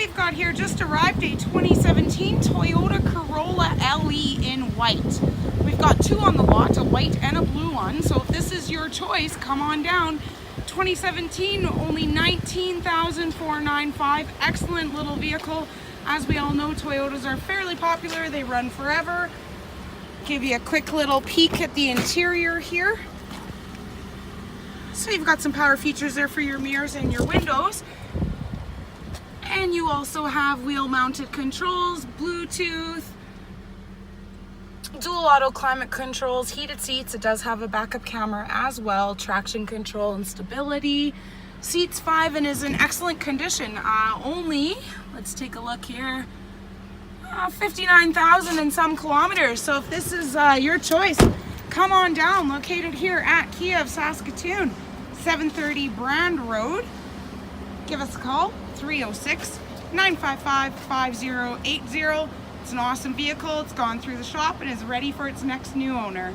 we've got here just arrived a 2017 Toyota Corolla LE in white. We've got two on the lot, a white and a blue one. So if this is your choice, come on down. 2017, only $19,495. Excellent little vehicle. As we all know, Toyotas are fairly popular. They run forever. Give you a quick little peek at the interior here. So you've got some power features there for your mirrors and your windows. And you also have wheel mounted controls, Bluetooth, dual auto climate controls, heated seats. It does have a backup camera as well, traction control and stability. Seats 5 and is in excellent condition. Only, let's take a look here, 59,000 and some kilometers. So if this is your choice, come on down. Located here at Kia of Saskatoon, 730 Brand Road. Give us a call, 306-955-5080. It's an awesome vehicle. It's gone through the shop and is ready for its next new owner.